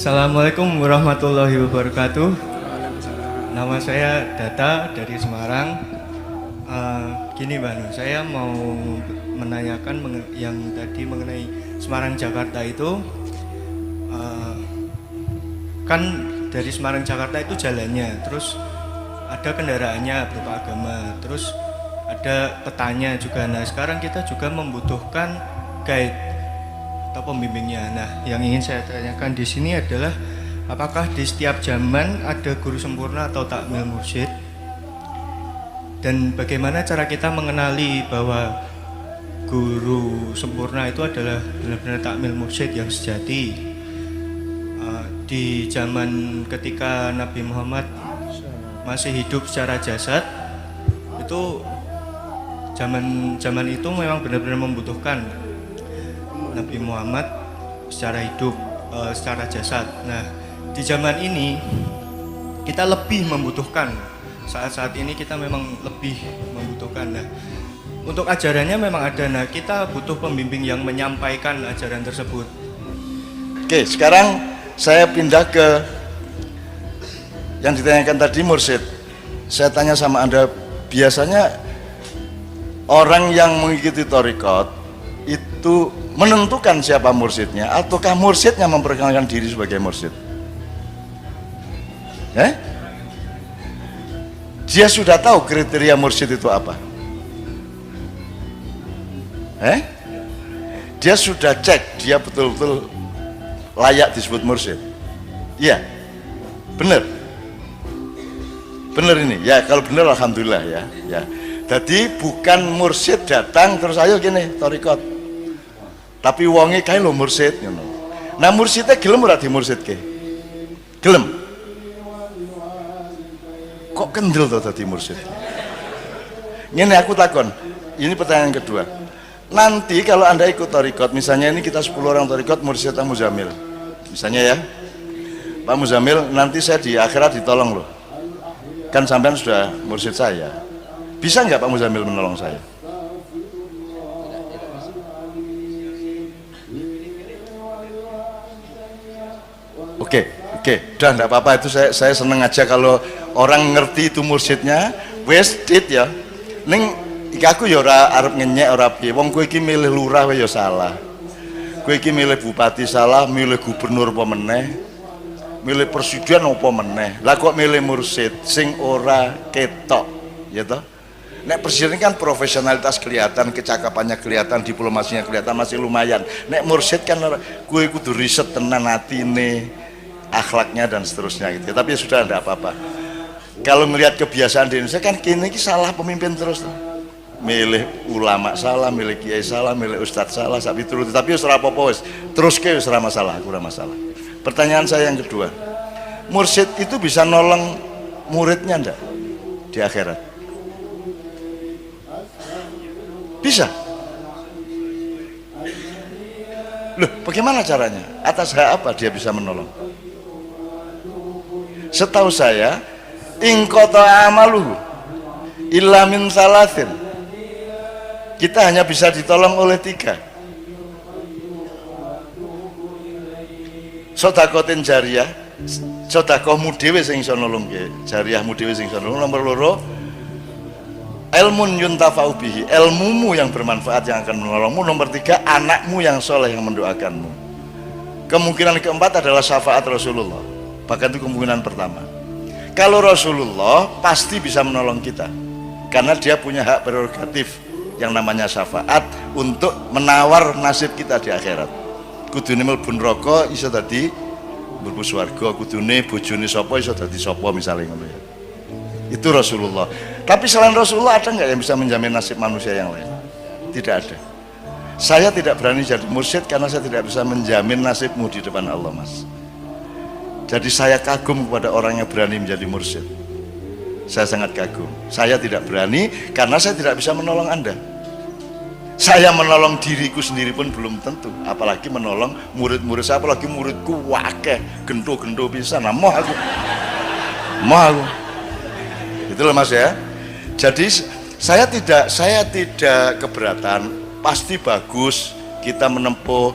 Assalamualaikum warahmatullahi wabarakatuh. Nama saya Data dari Semarang. Gini Mbak Nur, saya mau menanyakan yang tadi mengenai Semarang Jakarta itu. Kan dari Semarang Jakarta itu jalannya, terus ada kendaraannya berupa agama, terus ada petanya juga. Nah sekarang kita juga membutuhkan guide atau pembimbingnya. Nah yang ingin saya tanyakan di sini adalah apakah di setiap zaman ada guru sempurna atau takmil mursyid, dan bagaimana cara kita mengenali bahwa guru sempurna itu adalah benar-benar takmil mursyid yang sejati. Di zaman ketika Nabi Muhammad masih hidup secara jasad, itu zaman itu memang benar-benar membutuhkan Nabi Muhammad secara hidup, secara jasad. Nah di zaman ini kita lebih membutuhkan, saat-saat ini kita memang lebih membutuhkan. Nah untuk ajarannya memang ada, nah kita butuh pembimbing yang menyampaikan ajaran tersebut. Oke, sekarang saya pindah ke yang ditanyakan tadi mursyid. Saya tanya sama Anda, biasanya orang yang mengikuti thariqat itu menentukan siapa mursyidnya, ataukah mursyidnya memperkenalkan diri sebagai mursyid? Dia sudah tahu kriteria mursyid itu apa? Dia sudah cek, dia betul-betul layak disebut mursyid. Iya, benar ini ya. Kalau benar alhamdulillah ya. Jadi bukan mursyid datang terus ayo gini thariqat, tapi wonge kae lho mursyid ngono. Nah mursyidnya gelem ora di mursyidke? Gelem. Kok kendel to dadi mursyid? Ngene aku takon, ini pertanyaan kedua. Nanti kalau Anda ikut thariqat, misalnya ini kita 10 orang thariqat, mursyid Pak Muzamil misalnya ya, Pak Muzamil, nanti saya di akhirat ditolong loh, kan sampean sudah mursyid saya, bisa nggak Pak Muzamil menolong saya? Oke, udah enggak apa-apa, itu saya seneng aja kalau orang ngerti itu mursyidnya. Wes dit ya ning iki aku ya ora arep ngenyek ora piye, wong kowe iki milih lurah wae ya salah, kowe iki milih bupati salah, milih gubernur apa meneh, milih presiden apa meneh, lah kok milih mursyid sing ora ketok ya toh. Nek presiden kan profesionalitas kelihatan, kecakapannya kelihatan, diplomasinya kelihatan, masih lumayan. Nek mursyid kan kowe kudu riset tenan atine, akhlaknya dan seterusnya gitu. Tapi ya sudah enggak apa-apa. Kalau melihat kebiasaan di Indonesia kan kini salah pemimpin terus tuh. Milih ulama salah, milih kiai salah, milih ustadz salah, sapi turut. Tapi ora apa-apa wis. Terus ke wis ora masalah, aku ora masalah. Pertanyaan saya yang kedua. Mursyid itu bisa nolong muridnya ndak di akhirat? Bisa. Loh, bagaimana caranya? Atas hak apa dia bisa menolong? Setahu saya, in qata amaluhu illa min salasin. Kita hanya bisa ditolong oleh 3. Sedekatin jariyah, sedekahmu dhewe sing iso nulungke, jariyahmu dhewe sing iso nulung. Nomor 2, ilmun yuntafa'u bihi, ilmumu yang bermanfaat yang akan menolongmu. Nomor 3, anakmu yang soleh yang mendoakanmu. Kemungkinan keempat adalah syafaat Rasulullah, bahkan itu kemungkinan pertama. Kalau Rasulullah pasti bisa menolong kita, karena dia punya hak prerogatif yang namanya syafaat untuk menawar nasib kita di akhirat. Kudune mlebu neraka iso dadi mlebu swarga, kudune bojone sapa iso dadi sapa misalnya ngono ya. Itu Rasulullah. Tapi selain Rasulullah ada nggak yang bisa menjamin nasib manusia yang lain? Tidak ada. Saya tidak berani jadi mursyid karena saya tidak bisa menjamin nasibmu di depan Allah, Mas. Jadi saya kagum kepada orang yang berani menjadi mursyid. Saya sangat kagum. Saya tidak berani karena saya tidak bisa menolong Anda. Saya menolong diriku sendiri pun belum tentu, apalagi menolong murid-murid saya, apalagi muridku wakeh gendo-gendo pisan. Nah, mau aku itulah Mas ya. Jadi saya tidak keberatan, pasti bagus kita menempuh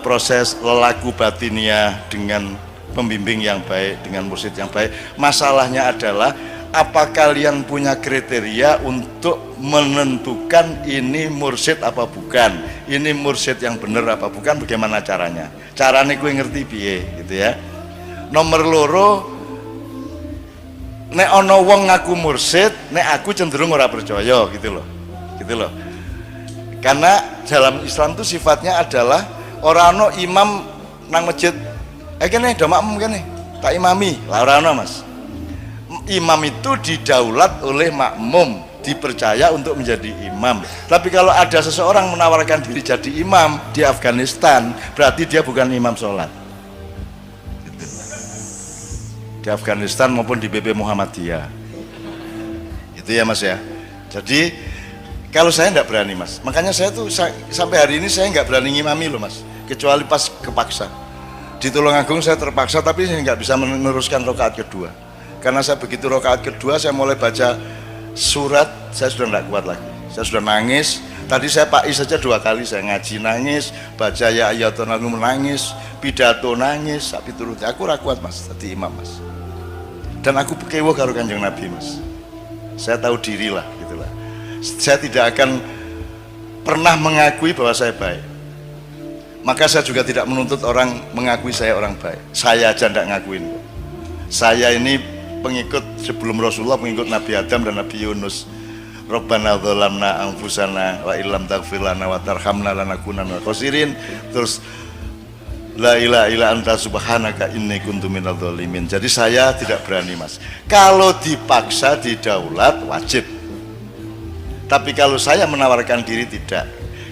proses lelaku batinia dengan pembimbing yang baik, dengan mursyid yang baik. Masalahnya adalah apa kalian punya kriteria untuk menentukan ini mursyid apa bukan, ini mursyid yang benar apa bukan, bagaimana caranya? Caranya gue ngerti piye gitu ya. Nomor loro, nek ono wong ngaku mursyid, nek aku cenderung ora percaya gitu loh. Gitu loh. Karena dalam Islam itu sifatnya adalah ora ono imam nang masjid, kene do makmum kene, tak imami. Lah ora ono, Mas. Imam itu didaulat oleh makmum, dipercaya untuk menjadi imam. Tapi kalau ada seseorang menawarkan diri jadi imam di Afghanistan, berarti dia bukan imam sholat. Gitu. Di Afghanistan maupun di BP Muhammadiyah. Itu ya Mas ya. Jadi kalau saya enggak berani Mas, makanya saya tuh sampai hari ini saya enggak berani ngimami loh Mas, kecuali pas kepaksa. Di Tulungagung saya terpaksa, tapi saya enggak bisa meneruskan rakaat kedua. Karena saya begitu rakaat kedua saya mulai baca surat, saya sudah tidak kuat lagi, saya sudah nangis. Tadi saya Pak saja 2 kali saya ngaji nangis, baca ya ayatun aku menangis, pidato nangis, tapi turutnya aku kuat Mas, tadi imam Mas. Dan aku kewo karo Kanjeng Nabi Mas. Saya tahu diri lah gitulah. Saya tidak akan pernah mengakui bahwa saya baik. Maka saya juga tidak menuntut orang mengakui saya orang baik. Saya aja tidak ngakuin. Saya ini pengikut sebelum Rasulullah, pengikut Nabi Adam dan Nabi Yunus. Rabbana dzalamna anfusana wa illam taghfir lana wa tarhamna lanakunanna khosirin. Terus la ilaha illa anta subhanaka inni kuntu minadz dzalimin. Jadi saya tidak berani Mas. Kalau dipaksa didaulat wajib. Tapi kalau saya menawarkan diri tidak.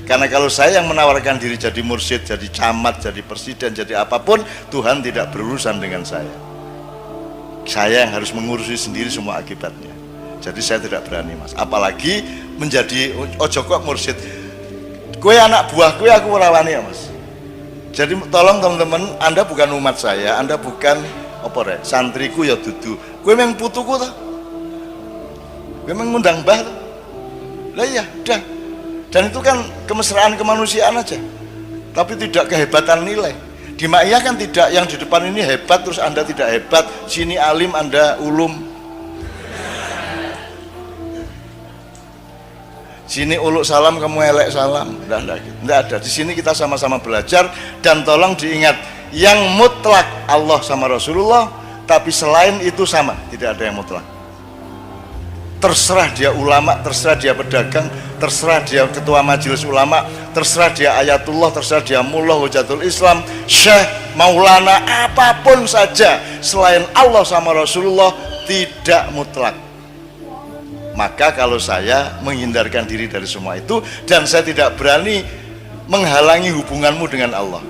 Karena kalau saya yang menawarkan diri jadi mursyid, jadi camat, jadi presiden, jadi apapun, Tuhan tidak berurusan dengan saya. Saya yang harus mengurusi sendiri semua akibatnya. Jadi saya tidak berani Mas. Apalagi menjadi ojo kok mursyid. Kue anak buah kue aku merawani ya Mas. Jadi tolong teman-teman, Anda bukan umat saya, Anda bukan apa rek, santriku ya dudu. Kue memang putuku tuh. Kue memang ngundang mbah tuh. Lah iya, udah. Dan itu kan kemesraan kemanusiaan aja. Tapi tidak kehebatan nilai. Di Ma'iyah kan tidak, yang di depan ini hebat terus Anda tidak hebat, sini alim Anda ulum, sini uluk salam kamu elek salam. Enggak ada. Di sini kita sama-sama belajar. Dan tolong diingat, yang mutlak Allah sama Rasulullah, tapi selain itu sama, tidak ada yang mutlak. Terserah dia ulama, terserah dia pedagang, terserah dia ketua majelis ulama, terserah dia ayatullah, terserah dia mullah hujatul Islam, syekh, maulana, apapun saja selain Allah sama Rasulullah tidak mutlak. Maka kalau saya menghindarkan diri dari semua itu, dan saya tidak berani menghalangi hubunganmu dengan Allah.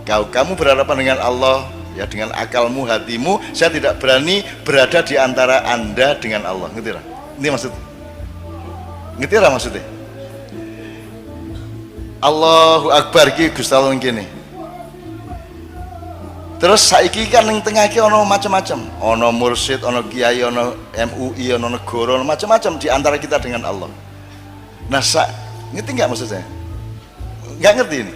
Kamu berhadapan dengan Allah ya dengan akalmu, hatimu. Saya tidak berani berada di antara Anda dengan Allah. Ngerti lah? Ini maksudnya. Ngerti lah maksudnya? Allahu Akbar ki Gusti Allah ngene. Terus saiki kan ning tengah iki ana macam-macam. Ana mursyid, ana kiai, ana MUI, ana negara, ana macam-macam di antara kita dengan Allah. Nah, ngerti enggak maksud saya? Enggak ngerti ini.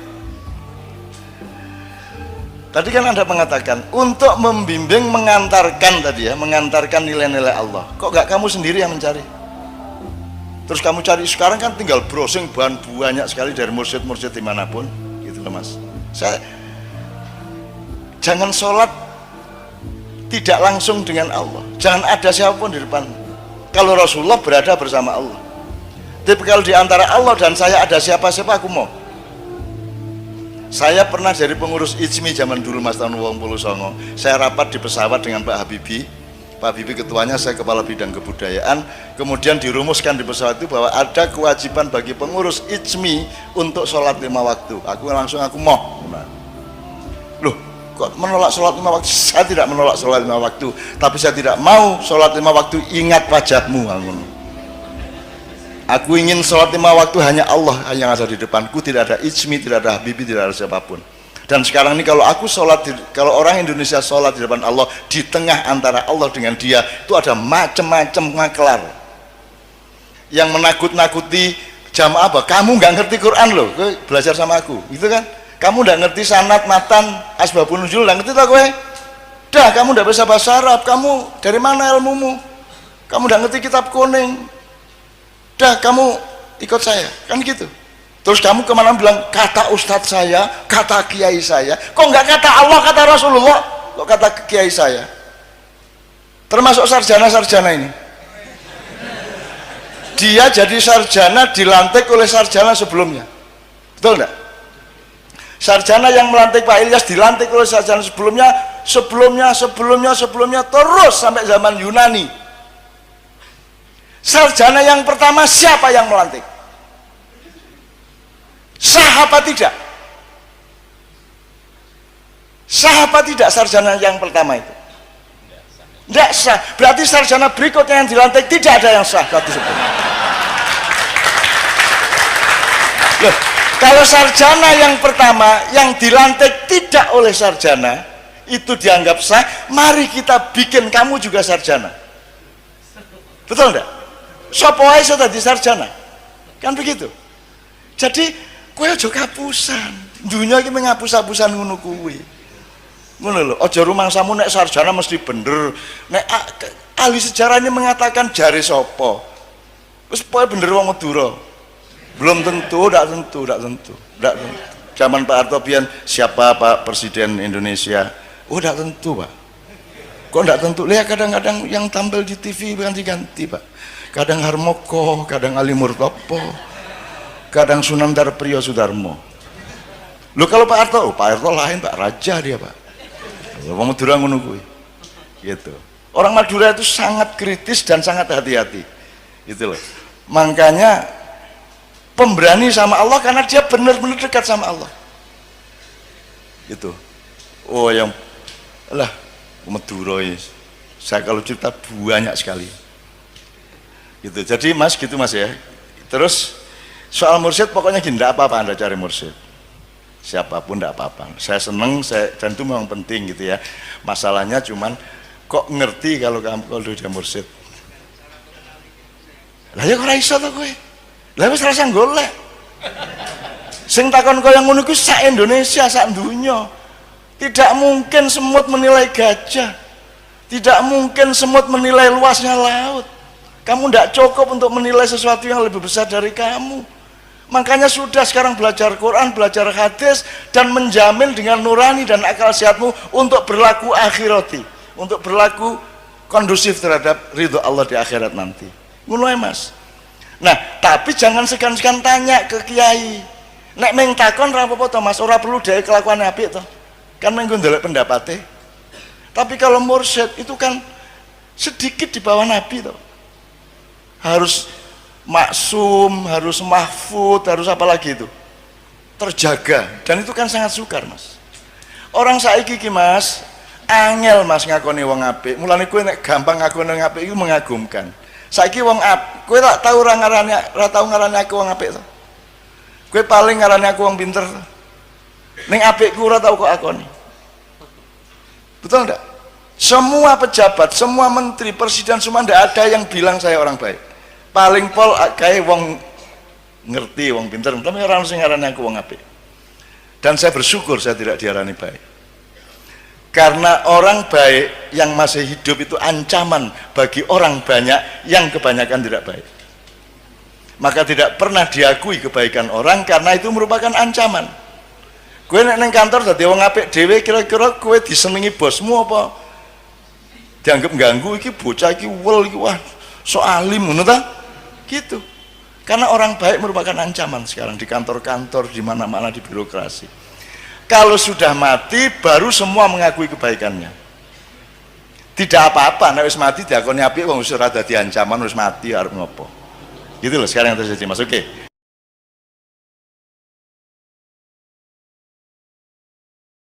Tadi kan Anda mengatakan untuk membimbing, mengantarkan tadi ya, mengantarkan nilai-nilai Allah. Kok enggak kamu sendiri yang mencari? Terus kamu cari sekarang kan tinggal browsing banyak sekali dari mursyid-mursyid dimanapun, gitu loh Mas. Jangan sholat tidak langsung dengan Allah. Jangan ada siapapun di depan. Kalau Rasulullah berada bersama Allah. Tapi kalau di antara Allah dan saya ada siapa-siapa aku mau. Saya pernah jadi pengurus IJMI zaman dulu Mas tahun 89. Saya rapat di pesawat dengan Pak Habibie. Pak Habibie ketuanya, saya kepala bidang kebudayaan. Kemudian dirumuskan di pesawat itu bahwa ada kewajiban bagi pengurus IJMI untuk sholat 5 waktu. Aku mau. Loh, kok menolak sholat 5 waktu? Saya tidak menolak sholat 5 waktu, tapi saya tidak mau sholat 5 waktu ingat wajahmu. Aku ingin sholat 5 waktu hanya Allah yang ada di depanku, tidak ada IJMI, tidak ada Habibie, tidak ada siapapun. Dan sekarang ini kalau aku sholat, kalau orang Indonesia sholat di depan Allah, di tengah antara Allah dengan dia, itu ada macam-macam maklar yang menakut-nakuti jamaah. Apa? Kamu nggak ngerti Quran loh, belajar sama aku, gitu kan? Kamu nggak ngerti sanad, matan, asbabun nuzul, nggak ngerti tak kowe? Dah, kamu tidak bisa bahasa Arab, kamu dari mana ilmumu? Kamu tidak ngerti kitab kuning. Dah, kamu ikut saya, kan gitu. Terus kamu kemana bilang, kata ustadz saya, kata kiai saya. Kok nggak kata Allah, kata Rasulullah, kok kata kiai saya? Termasuk sarjana-sarjana ini. Dia jadi sarjana dilantik oleh sarjana sebelumnya. Betul enggak? Sarjana yang melantik Pak Ilyas dilantik oleh sarjana sebelumnya terus sampai zaman Yunani. Sarjana yang pertama siapa yang melantik? Sah apa tidak? Sah apa tidak sarjana yang pertama itu? Tidak sah. Berarti sarjana berikutnya yang dilantik tidak ada yang sah. Loh, kalau sarjana yang pertama yang dilantik tidak oleh sarjana itu dianggap sah, mari kita bikin kamu juga sarjana. Betul enggak? Sopo ae iso dadi sarjana. Kan begitu. Jadi kowe aja kapusan. Dunia iki mengapus-apusan ngono kuwi. Ngono lho, aja rumangsamu nek sarjana mesti bener. Nek ahli sejarah ini mengatakan jari sapa. Wis pokoke bener wong Madura. Belum tentu, tidak tentu. Zaman Pak Harto pian siapa Pak Presiden Indonesia? Oh, tidak tentu, Pak. Kok tidak tentu? Lihat kadang-kadang yang tampil di TV ganti-ganti, Pak. Kadang Harmoko, kadang Ali Murtopo, kadang Sunan Darpriyo Sudarmo. Loh kalau Pak Harto, Pak Harto lain, Pak Raja dia, Pak. Wong Madura ngono kuwi. Gitu. Orang Madura itu sangat kritis dan sangat hati-hati. Gitu loh. Makanya pemberani sama Allah karena dia benar-benar dekat sama Allah. Gitu. Oh yang lah Madura ini. Saya kalau cerita banyak sekali. Gitu. Jadi Mas gitu Mas ya. Terus soal mursyid pokoknya gini, enggak apa-apa Anda cari mursyid. Siapapun tidak apa-apa, saya seneng, dan itu memang penting gitu ya. Masalahnya cuman kok ngerti kalau kamu kalau dia mursyid lah ya kok ora iso to kowe, lah wis rasa golek sing takon kaya ngono iku sak Indonesia, sak dunya. Tidak mungkin semut menilai gajah, tidak mungkin semut menilai luasnya laut. Kamu tidak cukup untuk menilai sesuatu yang lebih besar dari kamu. Makanya sudah sekarang belajar Quran, belajar hadis, dan menjamin dengan nurani dan akal sehatmu untuk berlaku akhirati, untuk berlaku kondusif terhadap ridho Allah di akhirat nanti. Ngono Mas. Nah, tapi jangan segan-segan tanya ke kiai. Nek meng takon ora apa-apa to Mas, ora perlu dhewe kelakuan apik to. Kan mengko ndelok pendapate. Tapi kalau mursyid itu kan sedikit di bawah Nabi to. Harus maksum, harus mahfud, harus apa lagi itu terjaga, dan itu kan sangat sukar Mas. Orang saiki ki Mas angel Mas ngakoni wong apik. Mulane kowe nek gampang ngakoni wong apik iku mengagumkan. Saiki wong kowe tak tahu ora tau ngarani aku wong apik to. Kowe paling ngarani aku wong pinter. Ning apikku ora tau kok akoni. Betul enggak? Semua pejabat, semua menteri, presiden semua ndak ada yang bilang saya orang baik. Paling pol kayak wong ngerti, wong pinter, tapi orang sing ngarani aku wong apik. Dan saya bersyukur saya tidak diarani baik. Karena orang baik yang masih hidup itu ancaman bagi orang banyak yang kebanyakan tidak baik. Maka tidak pernah diakui kebaikan orang karena itu merupakan ancaman. Kowe nek ning kantor dadi wong apik dhewe kira-kira kowe disenengi bosmu apa? Dianggap ganggu iki bocah iki wel iki wah so alim ngono ta? Gitu. Karena orang baik merupakan ancaman sekarang di kantor-kantor, di mana-mana, di birokrasi. Kalau sudah mati baru semua mengakui kebaikannya. Tidak apa-apa nek wis mati diakoni apik wong wis ora dadi ancaman, wis mati arep ngopo. Gitu loh sekarang yang terjadi Mas. Oke.